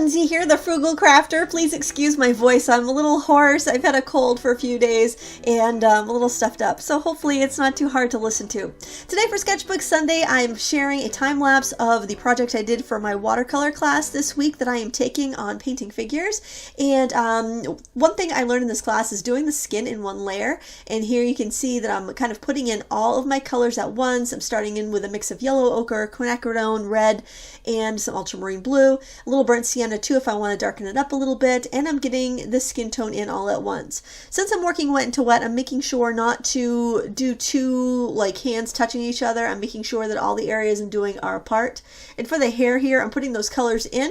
Lindsay here, the Frugal Crafter. Please excuse my voice. I'm a little hoarse. I've had a cold for a few days and I'm a little stuffed up. So hopefully it's not too hard to listen to. Today for Sketchbook Sunday, I'm sharing a time lapse of the project I did for my watercolor class this week that I am taking on painting figures. And one thing I learned in this class is doing the skin in one layer. And here you can see that I'm kind of putting in all of my colors at once. I'm starting in with a mix of yellow ochre, Quin Red, and some ultramarine blue, a little burnt sienna too if I want to darken it up a little bit, and I'm getting the skin tone in all at once. Since I'm working wet into wet, I'm making sure not to do two like hands touching each other. I'm making sure that all the areas I'm doing are apart. And for the hair here, I'm putting those colors in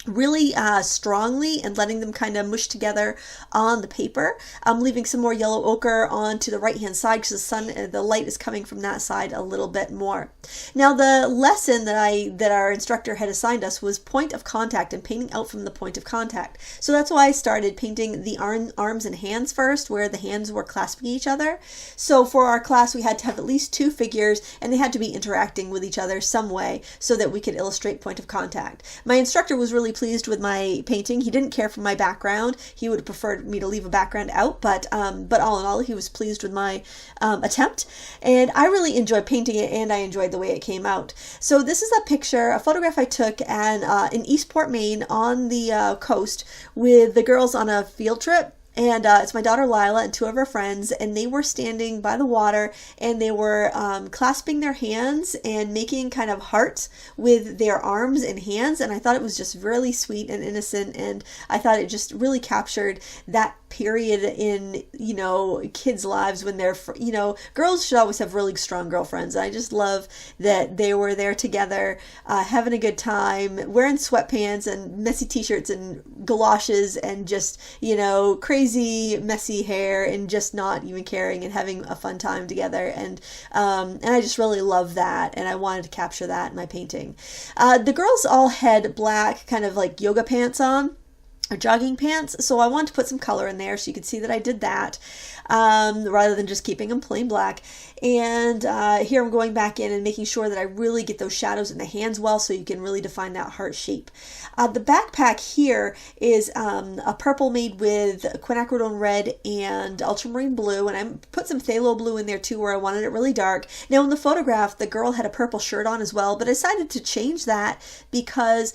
really strongly and letting them kind of mush together on the paper. I'm leaving some more yellow ochre on to the right hand side because the light is coming from that side a little bit more. Now the lesson that our instructor had assigned us was point of contact and painting out from the point of contact. So that's why I started painting the arms and hands first, where the hands were clasping each other. So for our class we had to have at least two figures and they had to be interacting with each other some way so that we could illustrate point of contact. My instructor was really pleased with my painting. He didn't care for my background. He would have preferred me to leave a background out, but all in all, he was pleased with my attempt. And I really enjoyed painting it, and I enjoyed the way it came out. So this is a photograph I took in Eastport, Maine, on the coast with the girls on a field trip. And it's my daughter Lila and two of her friends, and they were standing by the water and they were clasping their hands and making kind of hearts with their arms and hands. And I thought it was just really sweet and innocent, and I thought it just really captured that period in, kids' lives when they're, girls should always have really strong girlfriends. And I just love that they were there together, having a good time, wearing sweatpants and messy t-shirts and galoshes and just, crazy messy hair and just not even caring and having a fun time together. And I just really love that, and I wanted to capture that in my painting. The girls all had black kind of like yoga pants on, or jogging pants, so I wanted to put some color in there so you could see that I did that, rather than just keeping them plain black. And here I'm going back in and making sure that I really get those shadows in the hands well so you can really define that heart shape. The backpack here is a purple made with Quin Red and Ultramarine Blue, and I put some Pthalo Blue in there too where I wanted it really dark. Now in the photograph the girl had a purple shirt on as well, but I decided to change that because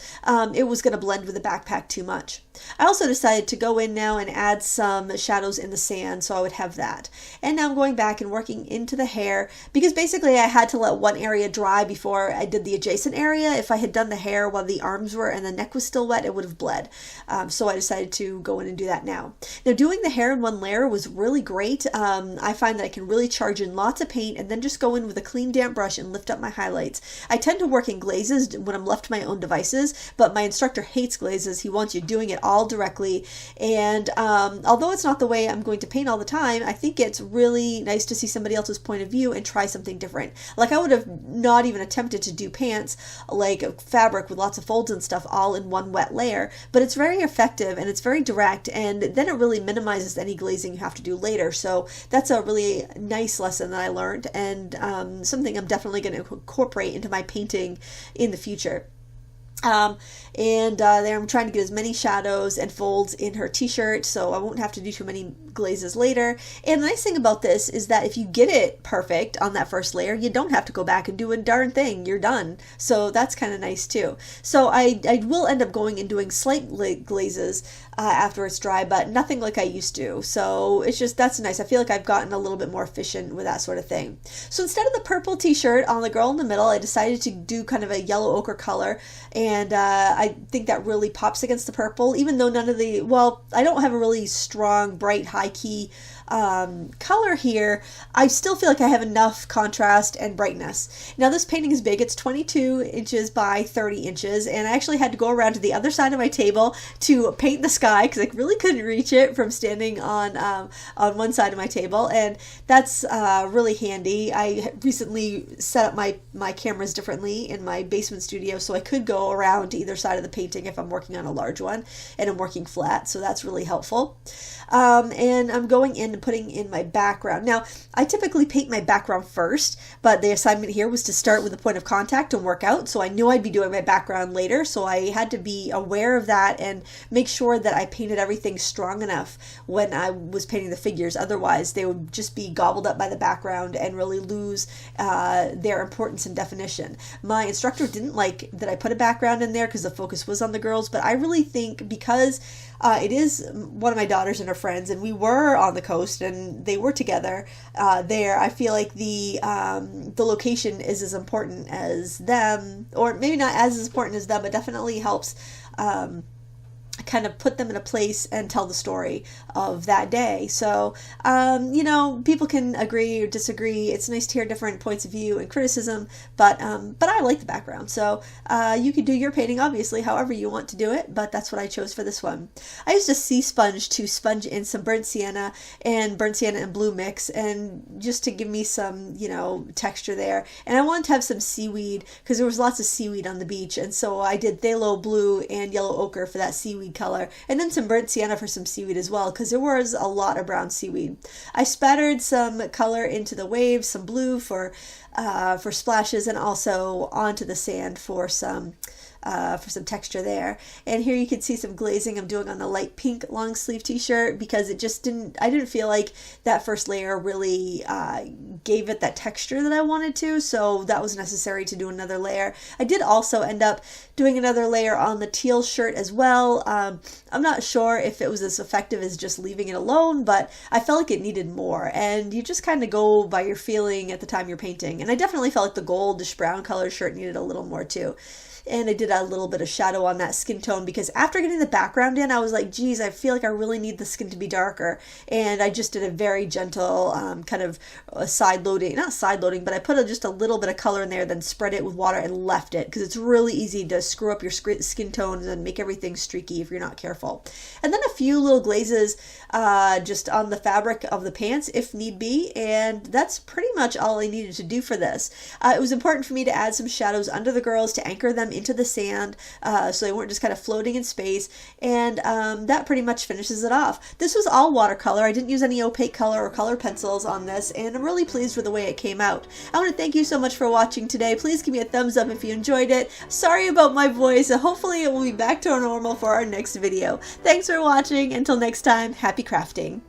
it was going to blend with the backpack too much. I also decided to go in now and add some shadows in the sand, so I would have that. And now I'm going back and working into the hair, because basically I had to let one area dry before I did the adjacent area. If I had done the hair while the arms were and the neck was still wet, it would have bled. So I decided to go in and do that now. Now doing the hair in one layer was really great. I find that I can really charge in lots of paint and then just go in with a clean damp brush and lift up my highlights. I tend to work in glazes when I'm left to my own devices, but my instructor hates glazes. He wants you doing it all directly. And although it's not the way I'm going to paint all the time, I think it's really nice to see somebody else's point of view and try something different. Like I would have not even attempted to do pants like fabric with lots of folds and stuff all in one wet layer, but it's very effective and it's very direct, and then it really minimizes any glazing you have to do later. So that's a really nice lesson that I learned, and something I'm definitely going to incorporate into my painting in the future. There I'm trying to get as many shadows and folds in her t-shirt so I won't have to do too many glazes later. And the nice thing about this is that if you get it perfect on that first layer, you don't have to go back and do a darn thing. You're done. So that's kind of nice too. So I will end up going and doing slight glazes after it's dry, but nothing like I used to. So it's just, that's nice. I feel like I've gotten a little bit more efficient with that sort of thing. So instead of the purple t-shirt on the girl in the middle, I decided to do kind of a yellow ochre color, and I think that really pops against the purple, even though I don't have a really strong, bright, high key color here. I still feel like I have enough contrast and brightness. Now this painting is big. It's 22 inches by 30 inches, and I actually had to go around to the other side of my table to paint the sky because I really couldn't reach it from standing on one side of my table, and that's really handy. I recently set up my cameras differently in my basement studio, so I could go around to either side of the painting if I'm working on a large one and I'm working flat, so that's really helpful. And I'm going in and putting in my background. Now, I typically paint my background first, but the assignment here was to start with the point of contact and work out, so I knew I'd be doing my background later, so I had to be aware of that and make sure that I painted everything strong enough when I was painting the figures. Otherwise, they would just be gobbled up by the background and really lose their importance and definition. My instructor didn't like that I put a background in there because the focus was on the girls, but I really think because it is one of my daughters and her friends, and we were on the coast and they were together there, I feel like the location is as important as them, or maybe not as important as them, but definitely helps kind of put them in a place and tell the story of that day. So, you know, people can agree or disagree. It's nice to hear different points of view and criticism, but I like the background. So, you can do your painting, obviously, however you want to do it, but that's what I chose for this one. I used a sea sponge to sponge in some burnt sienna and blue mix, and just to give me some, you know, texture there. And I wanted to have some seaweed because there was lots of seaweed on the beach, and so I did phthalo blue and yellow ochre for that seaweed color, and then some burnt sienna for some seaweed as well, because there was a lot of brown seaweed. I spattered some color into the waves, some blue for splashes, and also onto the sand for some texture there. And here you can see some glazing I'm doing on the light pink long sleeve t-shirt, because it just I didn't feel like that first layer really gave it that texture that I wanted to, so that was necessary to do another layer. I did also end up doing another layer on the teal shirt as well. I'm not sure if it was as effective as just leaving it alone, but I felt like it needed more, and you just kind of go by your feeling at the time you're painting. And I definitely felt like the goldish brown color shirt needed a little more too. And I did a little bit of shadow on that skin tone, because after getting the background in, I was like, geez, I feel like I really need the skin to be darker. And I just did a very gentle kind of side loading, not side loading, but I put just a little bit of color in there, then spread it with water and left it, because it's really easy to screw up your skin tones and make everything streaky if you're not careful. And then a few little glazes just on the fabric of the pants if need be, and that's pretty much all I needed to do for this. It was important for me to add some shadows under the girls to anchor them into the sand, so they weren't just kind of floating in space, and that pretty much finishes it off. This was all watercolor. I didn't use any opaque color or color pencils on this, and I'm really pleased with the way it came out. I want to thank you so much for watching today. Please give me a thumbs up if you enjoyed it. Sorry about my voice. Hopefully it will be back to normal for our next video. Thanks for watching. Until next time, happy crafting.